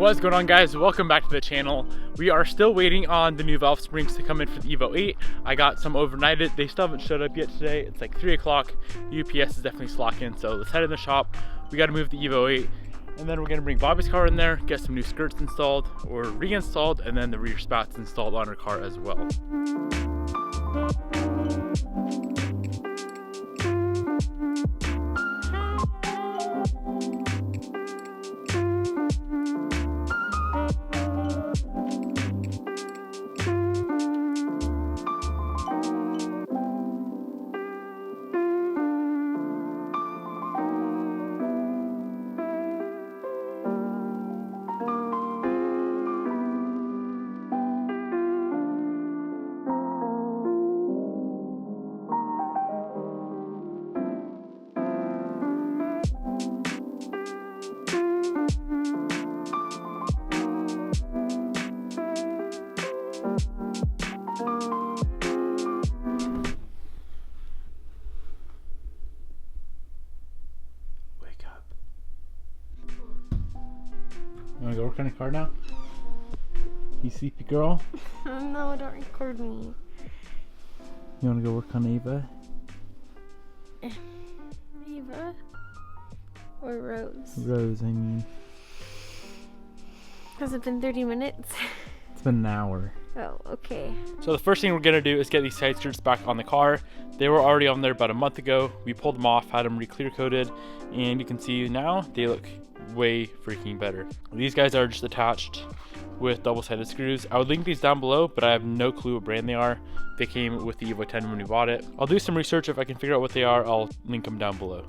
What's going on, guys? Welcome back to the channel. We are still waiting on the new valve springs to come in for the Evo 8. I got some overnighted. They still haven't showed up yet today. It's like 3 o'clock. UPS is definitely slacking, so let's head in the shop. We got to move the Evo 8, and then we're going to bring Bobby's car in there, get some new skirts installed or reinstalled, and then the rear spats installed on her car as well. You wanna go work on your car now? You sleepy girl? No, don't record me. You wanna go work on Ava? Ava? Or Rose? Rose, I mean. Has it been 30 minutes? It's been an hour. Oh, okay. So the first thing we're gonna do is get these side skirts back on the car. They were already on there about a month ago. We pulled them off, had them re-clear coated, and you can see now they look way freaking better. These guys are just attached with double-sided screws. I would link these down below, but I have no clue what brand they are. They came with the Evo 10 when we bought it. I'll do some research. If I can figure out what they are, I'll link them down below.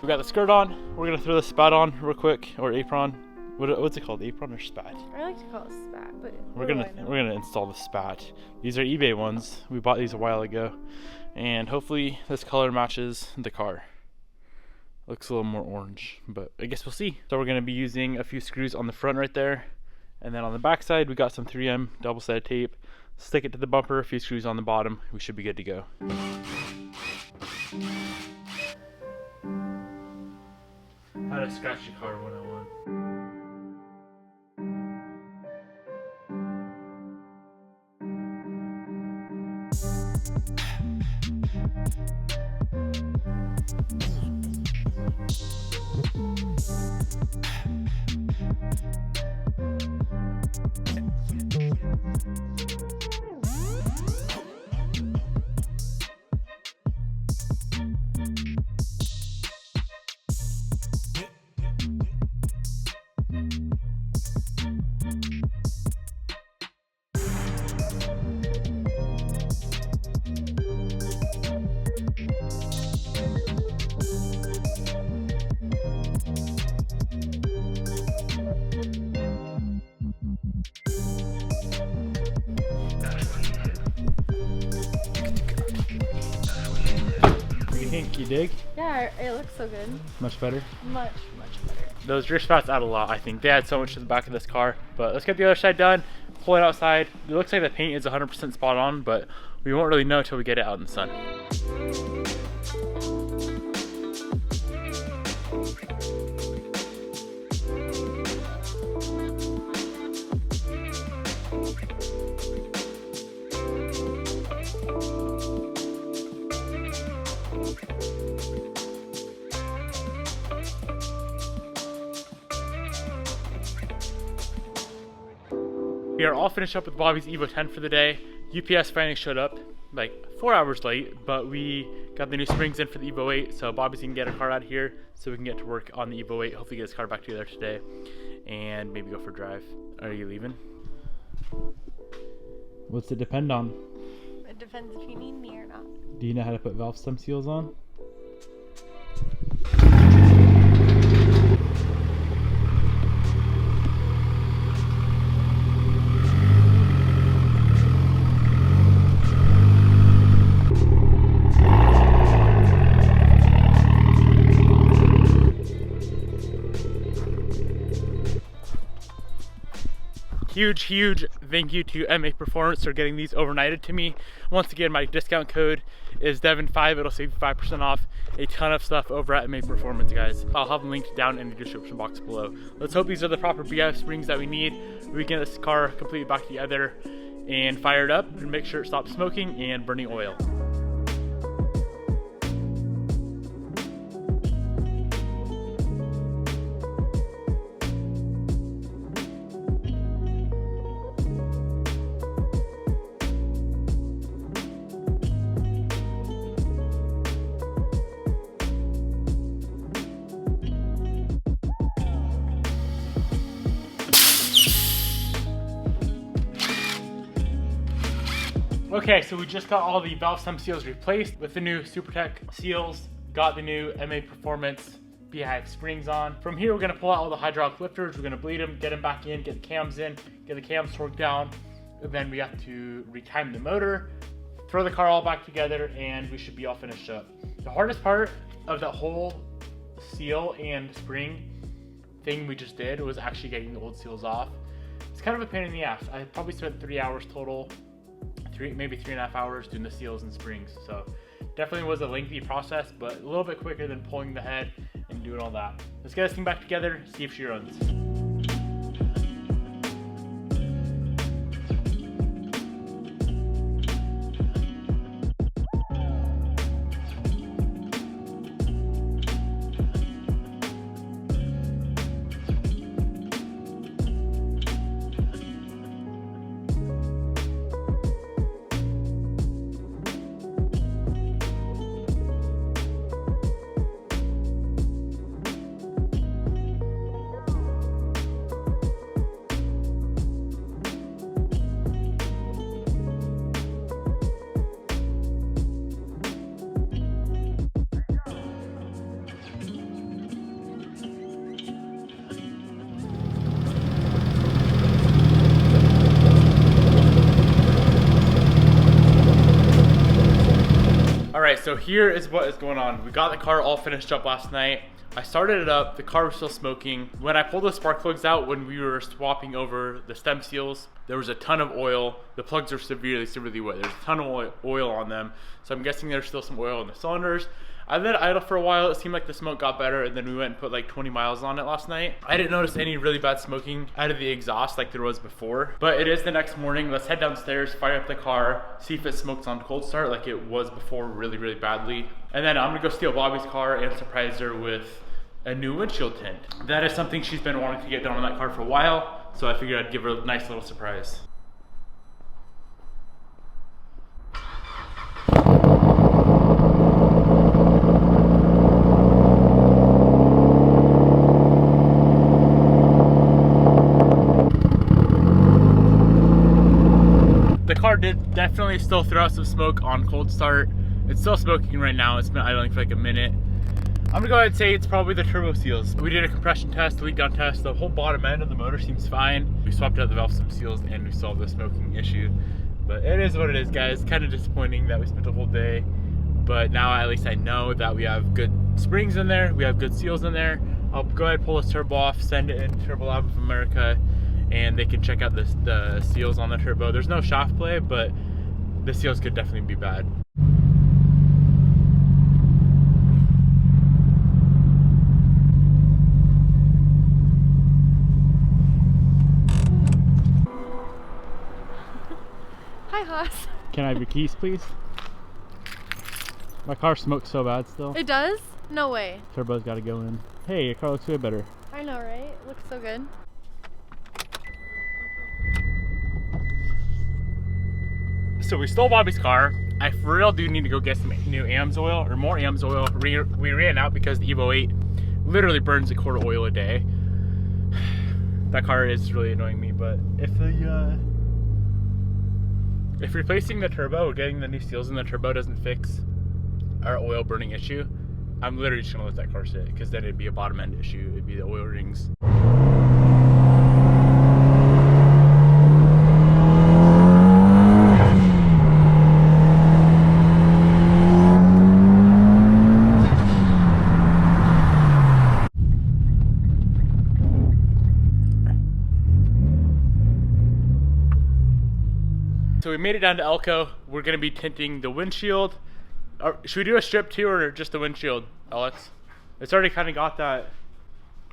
We got the skirt on. We're gonna throw the spat on real quick, or apron. What's it called? Apron or spat? I like to call it spat, but We're gonna install the spat. These are eBay ones. We bought these a while ago, and hopefully this color matches the car. Looks a little more orange, but I guess we'll see. So we're gonna be using a few screws on the front right there, and then on the back side we got some 3M double-sided tape. Stick it to the bumper, a few screws on the bottom. We should be good to go. How to scratch your car 101. You dig? yeah, it looks so good. Much better? Much better. Those rear spats add a lot, I think. They add so much to the back of this car. But let's get the other side done, pull it outside. It looks like the paint is 100% spot on, but we won't really know until we get it out in the sun. We are all finished up with Bobby's Evo 10 for the day. UPS finally showed up, like 4 hours late, but we got the new springs in for the Evo 8, so Bobby's gonna get her car out of here so we can get to work on the Evo 8, hopefully get his car back together today, and maybe go for a drive. Are you leaving? What's it depend on? It depends if you need me or not. Do you know how to put valve stem seals on? Huge thank you to MA Performance for getting these overnighted to me. Once again, my discount code is Devin5. It'll save you 5% off a ton of stuff over at MA Performance, guys. I'll have them linked down in the description box below. Let's hope these are the proper BF springs that we need. We can get this car completely back together and fire it up and make sure it stops smoking and burning oil. Okay, so we just got all the valve stem seals replaced with the new SuperTech seals, got the new MA Performance Beehive springs on. From here, we're gonna pull out all the hydraulic lifters, we're gonna bleed them, get them back in, get the cams in, get the cams torqued down, and then we have to retime the motor, throw the car all back together, and we should be all finished up. The hardest part of that whole seal and spring thing we just did was actually getting the old seals off. It's kind of a pain in the ass. I probably spent 3 hours total, maybe 3.5 hours doing the seals and springs. So definitely was a lengthy process, but a little bit quicker than pulling the head and doing all that. Let's get this thing back together, see if she runs. Alright, so here is what is going on. We got the car all finished up last night. I started it up, the car was still smoking. When I pulled the spark plugs out, when we were swapping over the stem seals, there was a ton of oil. The plugs are severely wet. There's a ton of oil on them. So I'm guessing there's still some oil in the cylinders. I let it idle for a while. It seemed like the smoke got better, and then we went and put like 20 miles on it last night. I didn't notice any really bad smoking out of the exhaust like there was before, but it is the next morning. Let's head downstairs, fire up the car, see if it smokes on cold start like it was before really badly. And then I'm gonna go steal Bobby's car and surprise her with a new windshield tint. That is something she's been wanting to get done on that car for a while, so I figured I'd give her a nice little surprise. The car did definitely still throw out some smoke on cold start. It's still smoking right now. It's been idling for like a minute. I'm gonna go ahead and say it's probably the turbo seals. We did a compression test, a leak down test. The whole bottom end of the motor seems fine. We swapped out the valve stem seals and we solved the smoking issue. But it is what it is, guys. Kind of disappointing that we spent a whole day. But now at least I know that we have good springs in there. We have good seals in there. I'll go ahead and pull this turbo off, send it in Turbo Lab of America, and they can check out the seals on the turbo. There's no shaft play, but the seals could definitely be bad. Hi, Haas. Can I have your keys, please? My car smokes so bad still. It does? No way. Turbo's got to go in. Hey, your car looks way better. I know, right? It looks so good. So we stole Bobby's car. I for real do need to go get some new AMS oil or more AMS oil. We ran out because the Evo 8 literally burns a quart of oil a day. That car is really annoying me, but if replacing the turbo or getting the new seals in the turbo doesn't fix our oil burning issue, I'm literally just gonna let that car sit, because then it'd be a bottom end issue. It'd be the oil rings. we made it down to Elko. We're gonna be tinting the windshield. Should we do a strip too, or just the windshield, Alex? It's already kind of got that.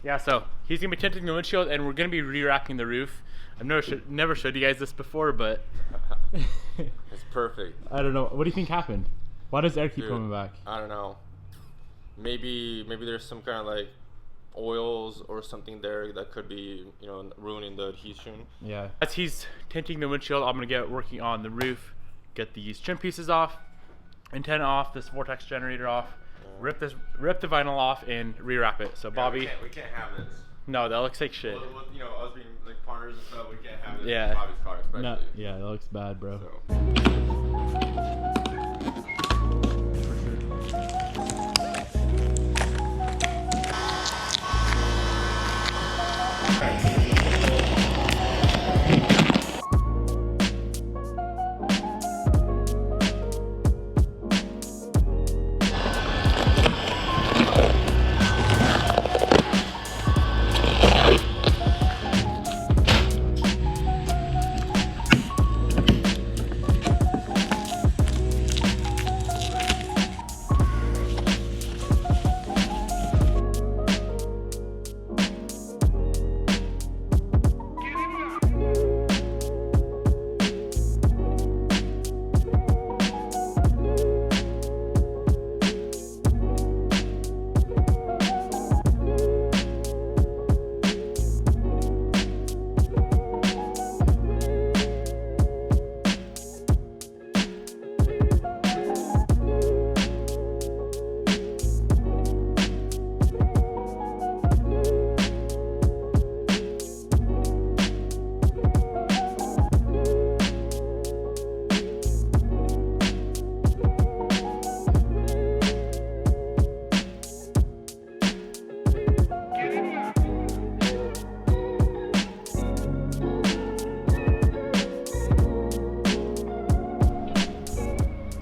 Yeah, so he's gonna be tinting the windshield, and we're gonna be re-wrapping the roof. I've never showed you guys this before, but It's perfect. I don't know. What do you think happened? Why does air keep coming back? I don't know. Maybe there's some kind of like oils or something there that could be, you know, ruining the adhesion. Yeah. As he's tinting the windshield, I'm gonna get working on the roof, get these trim pieces off, antenna off, this vortex generator off, rip the vinyl off, and rewrap it. So Bobby, we can't have this. no, that looks like shit. Well, you know, us being like partners and stuff, we can't have this Yeah. in Bobby's car, especially. No, yeah, that looks bad, bro. So.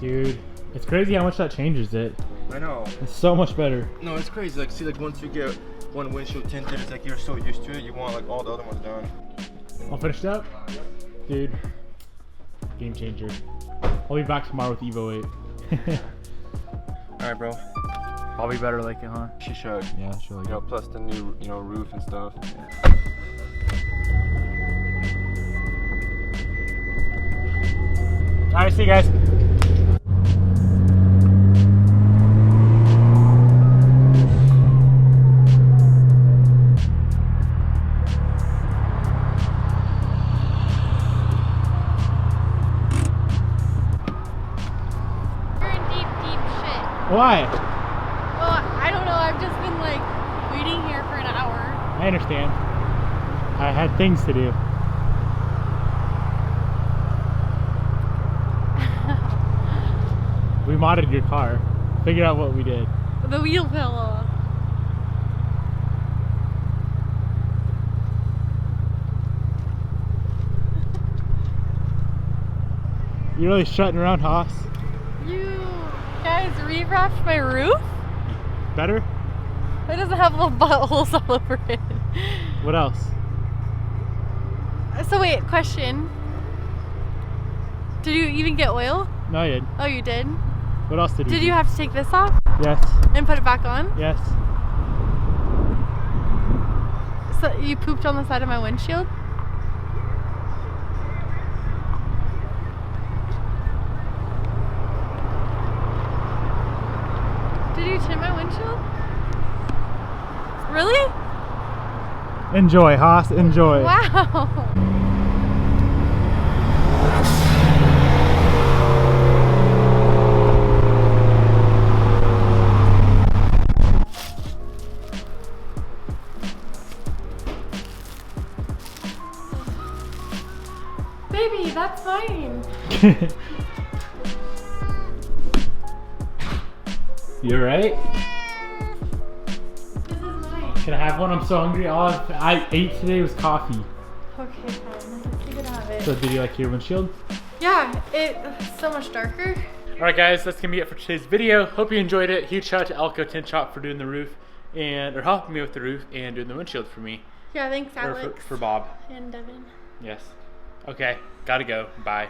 Dude, it's crazy how much that changes it. I know. It's so much better. No, it's crazy. Like, see, like once you get one windshield tinted, it's like you're so used to it, you want like all the other ones done. All finished up? Dude, game changer. I'll be back tomorrow with Evo 8. Alright, bro. Probably better like it, huh? She should. Yeah, she'll like You know, it. plus the new, you know, roof and stuff. Alright, see you guys. You're in deep, deep shit. Why? Well, I don't know. I've just been like waiting here for an hour. I understand. I had things to do. We modded your car. Figured out what we did. The wheel fell off. You really strutting around, Haas? You guys rewrapped my roof? Better? It doesn't have little buttholes all over it. What else? So wait, question. Did you even get oil? No, I did. Oh, you did? What else did we Did do? you have to take this off Yes. and put it back on? Yes. So you pooped on the side of my windshield? Did you tint my windshield? Really? Enjoy, Haas. Enjoy. Wow. Baby, that's mine. You alright? This is mine. Can I have one? I'm so hungry. All I ate today was coffee. Okay, fine. You can have it. So did you like your windshield? Yeah, it's so much darker. Alright guys, that's gonna be it for today's video. Hope you enjoyed it. Huge shout out to Elko Tint Shop for doing the roof or helping me with the roof and doing the windshield for me. Yeah, thanks, Or Alex. for Bob. And Devin. Yes. Okay, gotta go. Bye.